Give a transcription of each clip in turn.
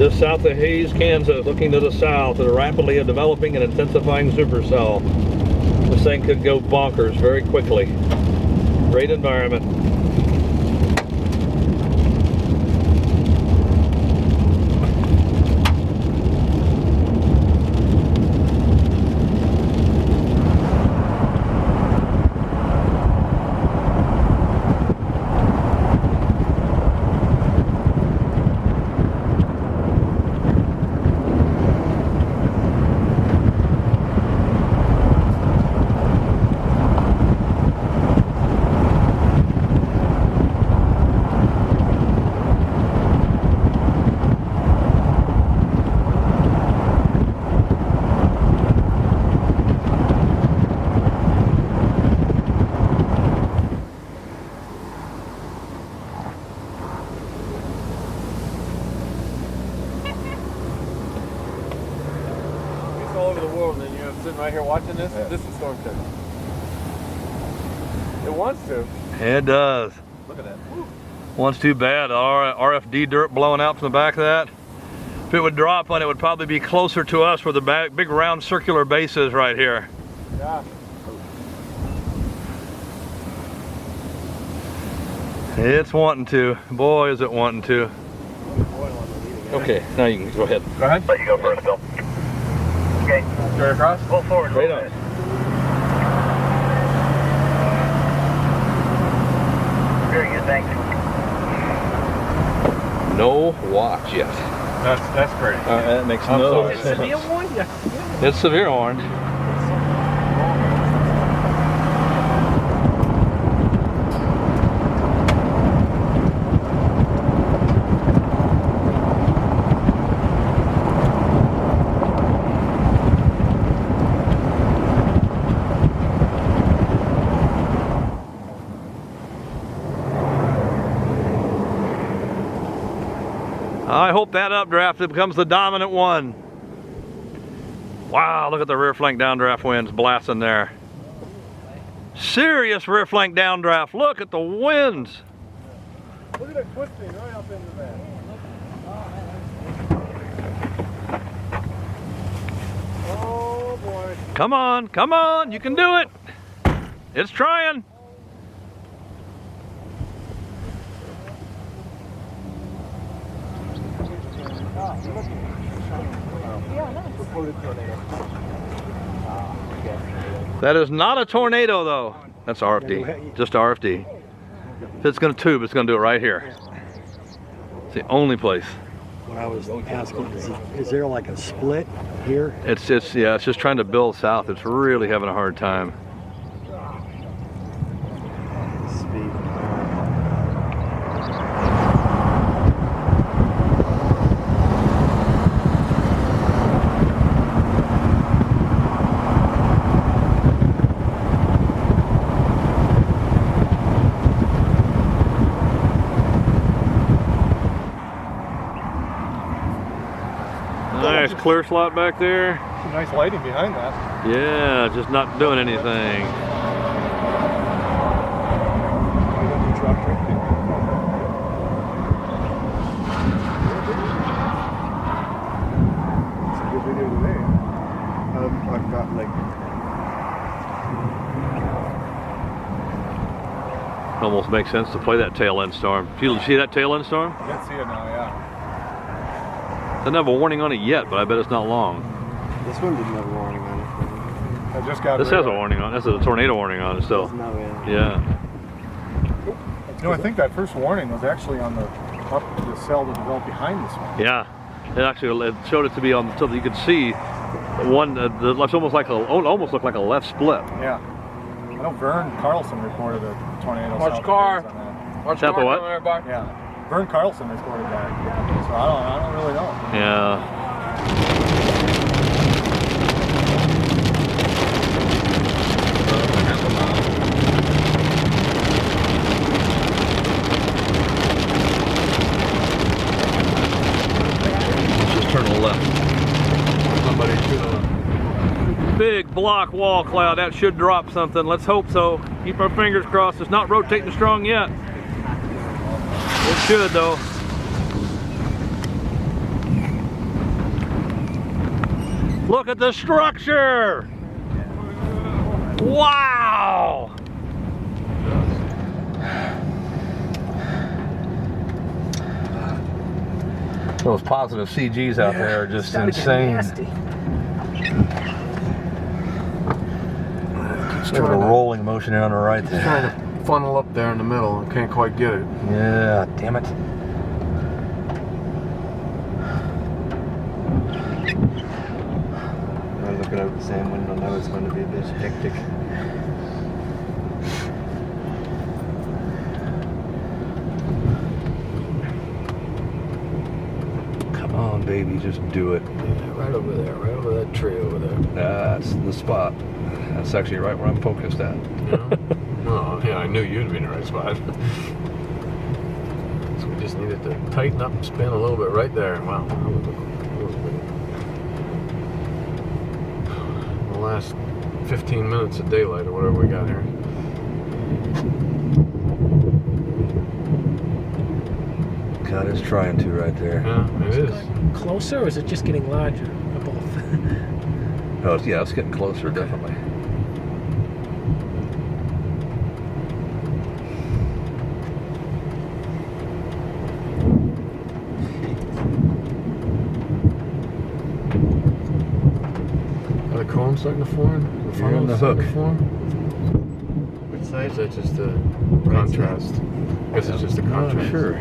Just south of Hayes, Kansas, looking to the south at a rapidly developing and intensifying supercell. This thing could go bonkers very quickly. Great environment. All over the world, and you're sitting right here watching this. Yeah. This is storm check. It wants to. It does. Look at that. Woo. Wants too bad. RFD dirt blowing out from the back of that. If it would drop on it, would probably be closer to us where the big round circular base is right here. Yeah. It's wanting to. Boy, is it wanting to. Okay, now you can go ahead. Go ahead. Let you go first, Bill. Okay. Straight across? Pull forward. Right on. Very good, thanks. No watch yet. That's great. That makes no sense. It's severe orange? Yeah. It's severe orange. I hope that updraft becomes the dominant one. Wow, look at the rear flank downdraft winds blasting there. Serious rear flank downdraft. Look at the winds. Look at it twisting right up into that. Oh boy. Come on, you can do it. It's trying. That is not a tornado though. That's RFD, just RFD. If it's gonna tube, it's gonna do it right here. It's the only place. What I was asking is there like a split here? It's just trying to build south. It's really having a hard time. Speed. Nice clear slot back there. Some nice lighting behind that. Yeah, just not doing anything. It's a good video today. I've got like. Almost makes sense to play that tail end storm. You see that tail end storm? I can see it now, yeah. Doesn't have a warning on it yet, but I bet it's not long. This one didn't have a warning on it. I just got. This has a warning on it. This has a tornado warning on it still. No, Yeah. You know, I think that first warning was actually on the cell that developed behind this one. Yeah. It actually showed it to be on so that you could see one. It's almost like almost looked like a left split. Yeah. I know Vern Carlson reported a tornado. Watch car. Watch South of what? Everybody. Yeah. Vern Carlson reported that. So I don't really know. Yeah. Just turn to the left. Somebody should have. Big block wall cloud. That should drop something. Let's hope so. Keep our fingers crossed. It's not rotating strong yet. It should though. Look at the structure! Wow! Those positive CGs out there are just insane. There's a rolling motion on the right there. Trying to funnel up there in the middle and can't quite get it. Yeah, damn it. I'm looking out the same window now, it's going to be a bit hectic. Come on, baby, just do it. Yeah, right over there, right over that tree over there. That's the spot. That's actually right where I'm focused at. Yeah. Oh, yeah, I knew you'd be in the right spot. So we just needed to tighten up and spin a little bit right there. Wow. That was the last 15 minutes of daylight or whatever we got here. God, it's trying to right there. Yeah, it is. Closer, or is it just getting larger? Or both? Oh, yeah, it's getting closer, definitely. Are the cones starting to form? The You're in the funnels starting hook. to form? Which Or side? is that just the Right contrast? I guess it's just the contrast. Sure.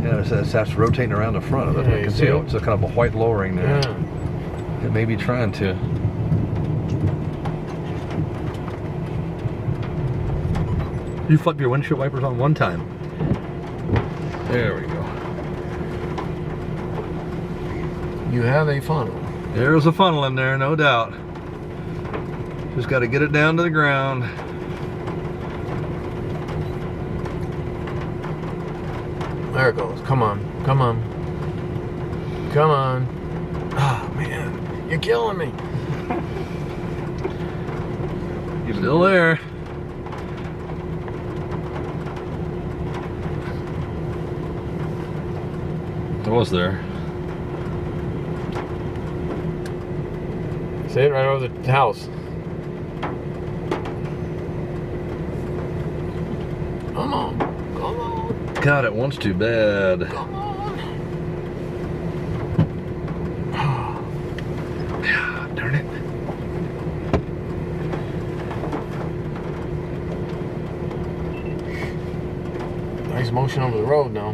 Yeah, that's rotating around the front of it. Yeah, I you can see see it? it's a kind of a white lowering there. Yeah. It may be trying to. You flip your windshield wipers on one time. There we go. You have a funnel. There's a funnel in there, no doubt. Just got to get it down to the ground. There it goes. Come on. Come on. Come on. Oh, man. You're killing me. You're still there. It was there. See it right over the house. Come on. Come on. God, it wants too bad. Come on. Darn it. Nice motion over the road now.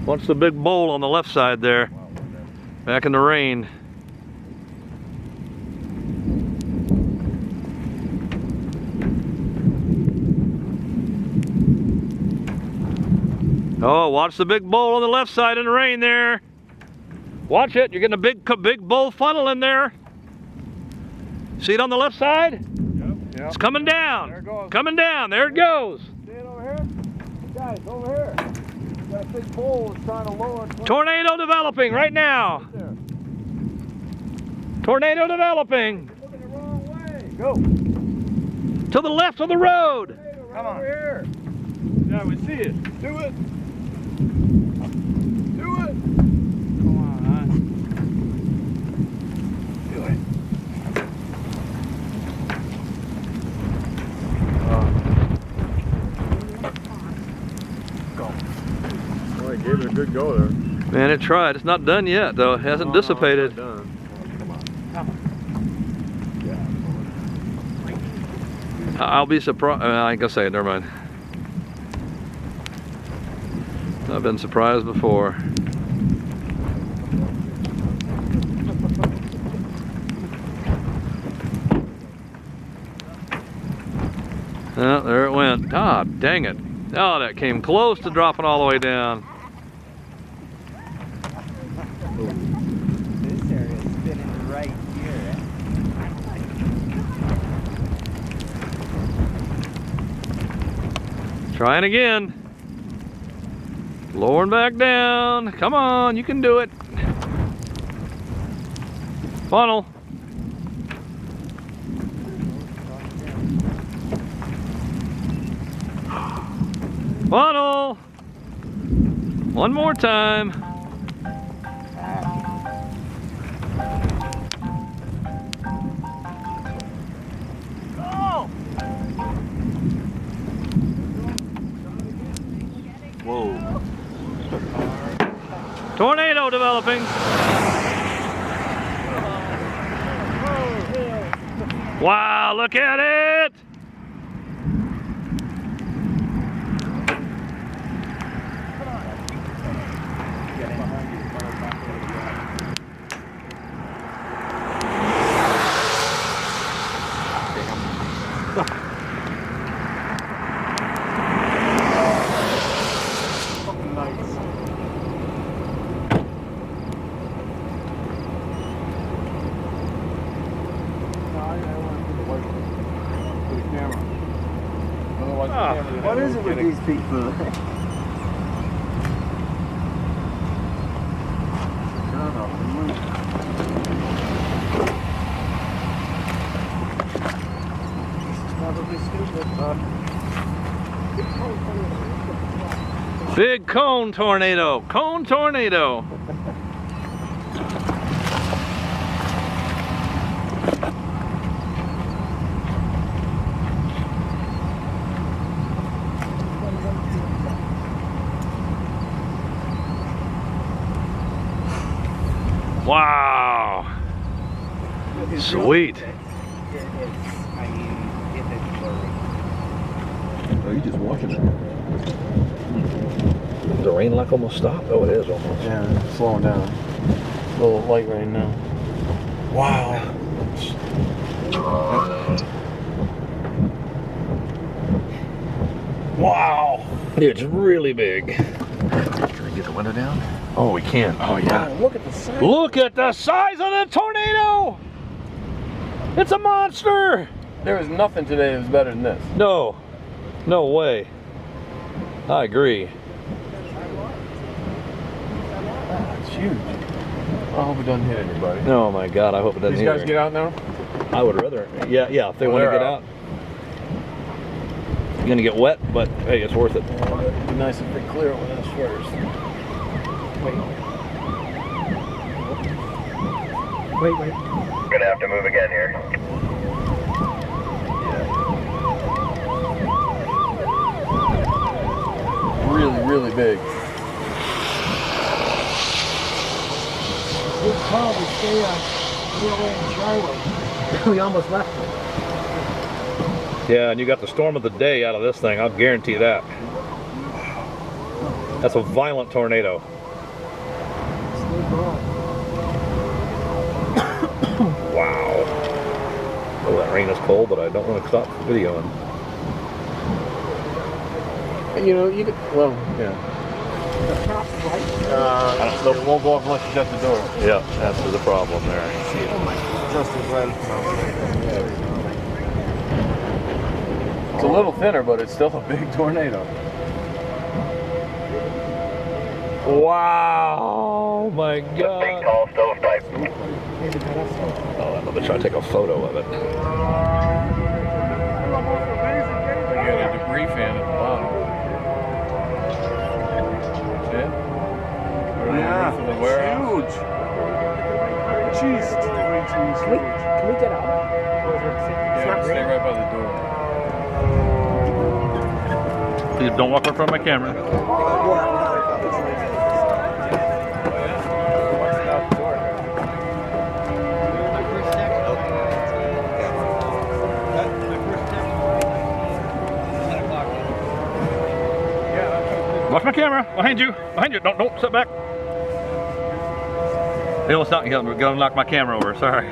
What's the big bowl on the left side there? Back in the rain. Oh, watch the big bowl on the left side in the rain there. Watch it, you're getting a big bowl funnel in there. See it on the left side? Yep. It's coming down. There it goes. Coming down, there it goes. See it over here? Guys, over here. Got a big pole that's trying to lower it. Tornado developing right now. There. Tornado developing. Looking the wrong way. Go. To the left of the road. Come on. Over here. Yeah, we see it. Do it. Do it. Come on, Do it. Go. Well, he gave it a good go there. Man, it tried. It's not done yet, though. It hasn't dissipated. Come on. I'll be surprised. I ain't gonna say it. Never mind. I've been surprised before. Oh, there it went. Ah, dang it. Oh, that came close to dropping all the way down. This area is spinning right here. Trying again. Lowering back down. Come on, you can do it. Funnel. Funnel. One more time. Whoa. Tornado developing. Wow, look at it! What is it with these people? Big cone tornado. Cone tornado. Wow. Sweet. Oh, you just watching it. The rain like almost stopped? Oh, it is almost. Yeah, it's slowing down. A little light rain now. Wow. Wow. It's really big. Can we get the window down? Oh, we can. Oh, yeah. Look at the size. Look at the size of the tornado! It's a monster! There was nothing today that was better than this. No. No way. I agree. It's huge. I hope it doesn't hit anybody. Oh my God, I hope it doesn't These guys either. get out now? I would rather. Yeah, if they Oh, want to they're get out. You're gonna get wet, but hey, it's worth it. It'd be nice if they clear it with us first. Wait. Gonna have to move again here. Really, really big. We'll probably stay on Highway and Charlie. We almost left it. Yeah, and you got the storm of the day out of this thing. I'll guarantee that. That's a violent tornado. Wow. Oh, that rain is cold, but I don't want to stop videoing. And you know, you could, well, yeah. It won't go off unless you shut the door. Yeah, that's the problem there. I see it. Just as well. It's a little thinner, but it's still a big tornado. Wow, my Big God. tall stovepipe. Oh, I'm gonna try to take a photo of it. You got a debris fan at the bottom. See it? Yeah, The warehouse. huge. Jeez, it's way too huge. Can we get out? Or is it Yeah, stay right by the door. Please don't walk in front of my camera. Watch my camera. Behind you. Behind you. Don't sit back. Hey, let's not. We're gonna knock my camera over. Sorry.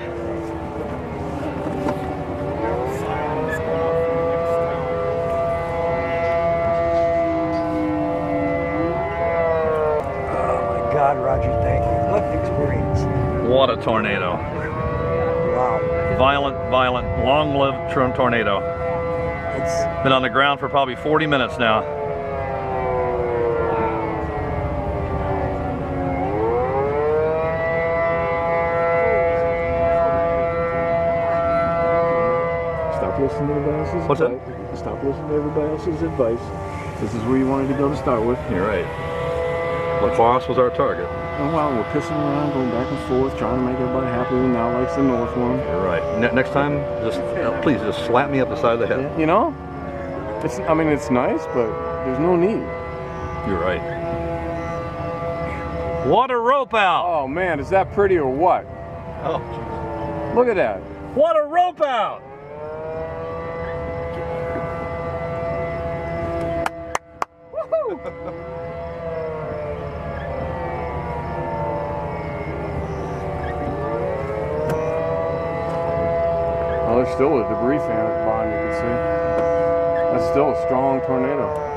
God, Roger, thank you. What an experience. What a tornado. Wow. Violent, long-lived tornado. It's Been on the ground for probably 40 minutes now. listening to everybody else's What's that? advice. Stop listening to everybody else's advice. This is where you wanted to go to start with. You're right. LaCrosse was our target. And while we're pissing around, going back and forth, trying to make everybody happy who now likes the North one. You're right. Next time, just please just slap me up the side of the head. You know? I mean, it's nice, but there's no need. You're right. What a rope out! Oh man, is that pretty or what? Oh, Look at that. what a rope out! Oh, there's still a debris fan at the bottom, you can see. That's still a strong tornado.